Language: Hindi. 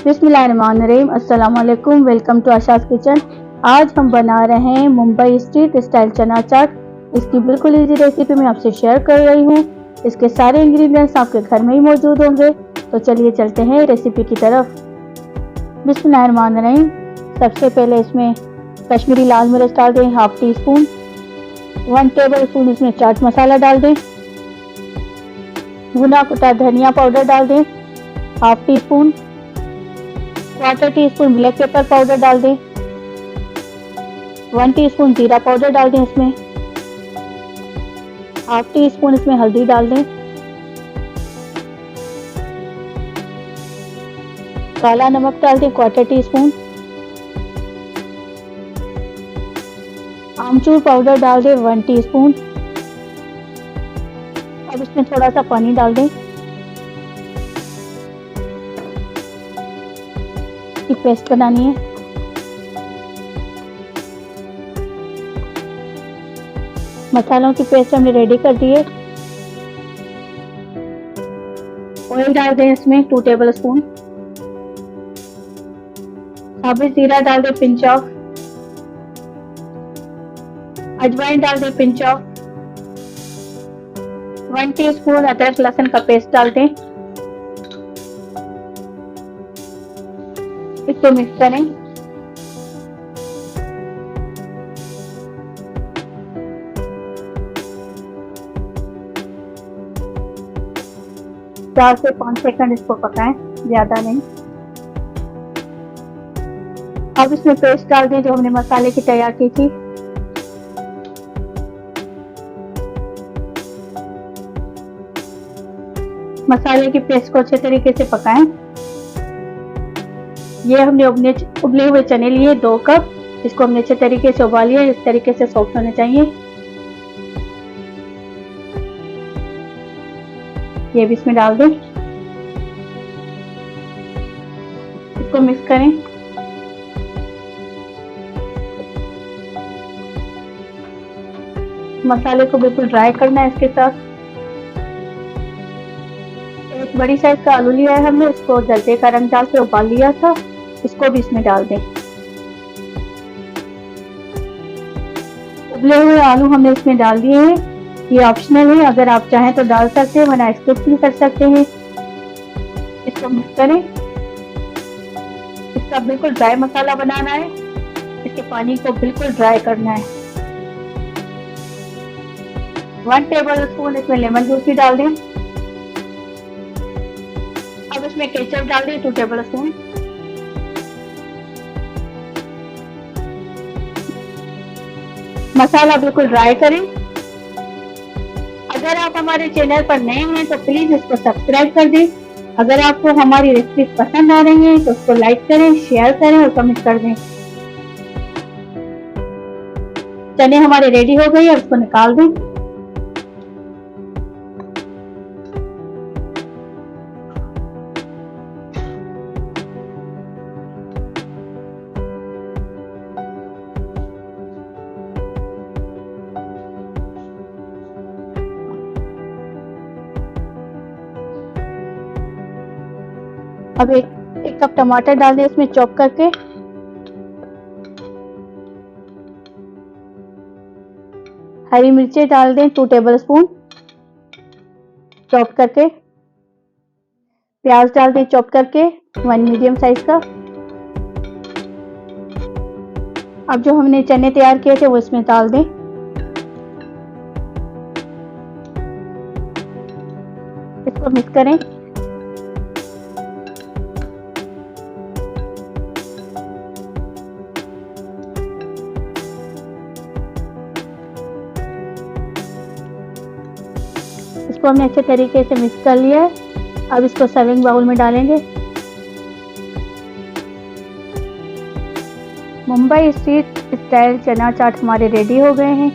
बिस्मिल्लाहिर्रहमानिर्रहीम। अस्सलाम वालेकुम। Welcome to Asha's kitchen. आज हम बना रहे हैं मुंबई स्ट्रीट स्टाइल चना चाट। इसकी बिल्कुल इजी रेसिपी मैं आपसे शेयर कर रही हूँ। इसके सारे इंग्रेडिएंट्स आपके घर में ही मौजूद होंगे। तो चलिए चलते हैं रेसिपी की तरफ। बिस्मिल्लाहिर्रहमानिर्रहीम। सबसे पहले इसमें कश्मीरी लाल मिर्च डाल दें, half tea spoon. 1 table spoon इसमें चाट मसाला डाल दें। भुना कुटा धनिया पाउडर डाल दें, half tea spoon. 1/4 teaspoon black pepper powder डाल दें। 1 टीस्पून जीरा पाउडर डाल दें। इसमें हाफ टी स्पून इसमें हल्दी डाल दें। काला नमक डाल दें 1/4 टीस्पून। आमचूर पाउडर डाल दें 1 टीस्पून। अब इसमें थोड़ा सा पानी डाल दें। की पेस्ट बनानी है। मसालों की पेस्ट हमने रेडी कर दी है। ऑयल डाल दें इसमें 2 टेबल स्पून। साबुत जीरा डाल दें पिंच ऑफ। अजवाइन डाल दें पिंच ऑफ। 1 टीस्पून अदरक लहसुन का पेस्ट डाल दें। इसको मिक्स करें। चार से 5 सेकंड इसको पकाएं, ज्यादा नहीं। अब इसमें पेस्ट डाल दें जो हमने मसाले की तैयार की थी। मसाले की पेस्ट को अच्छे तरीके से पकाएं। ये हमने उबले हुए चने लिए 2 कप। इसको हमने अच्छे तरीके से उबालिए। इस तरीके से सॉफ्ट होने चाहिए। ये भी इसमें डाल दें। इसको मिक्स करें। मसाले को बिल्कुल ड्राई करना है। इसके साथ एक बड़ी साइज का आलू लिया है हमने। इसको जल्दे का रंग डाल के उबाल लिया था। इसको भी इसमें डाल दें। उबले हुए आलू हमने इसमें डाल दिए हैं। ये ऑप्शनल है, अगर आप चाहें तो डाल सकते हैं, वरना स्किप भी कर सकते हैं। इसको मिक्स करें। इसका बिल्कुल ड्राई मसाला बनाना है। इसके पानी को बिल्कुल ड्राई करना है। 1 टेबल स्पून इसमें लेमन जूस भी डाल दें। अब इसमें केचप डाल दें 2 टेबल स्पून। मसाला बिल्कुल ड्राई करें। अगर आप हमारे चैनल पर नए हैं तो प्लीज इसको सब्सक्राइब कर दें। अगर आपको हमारी रेसिपी पसंद आ रही है तो उसको लाइक करें, शेयर करें और कमेंट कर दें। चने हमारे रेडी हो गए, अब इसको निकाल दें। अब एक कप टमाटर डाल दें इसमें चॉप करके। हरी मिर्चें डाल दें 2 टेबल स्पून चॉप करके। प्याज डाल दें चॉप करके 1 मीडियम साइज का। अब जो हमने चने तैयार किए थे वो इसमें डाल दें। इसको मिक्स करें। इसको हमने अच्छे तरीके से मिक्स कर लिया है। अब इसको सर्विंग बाउल में डालेंगे। मुंबई स्ट्रीट स्टाइल चना चाट हमारे रेडी हो गए हैं।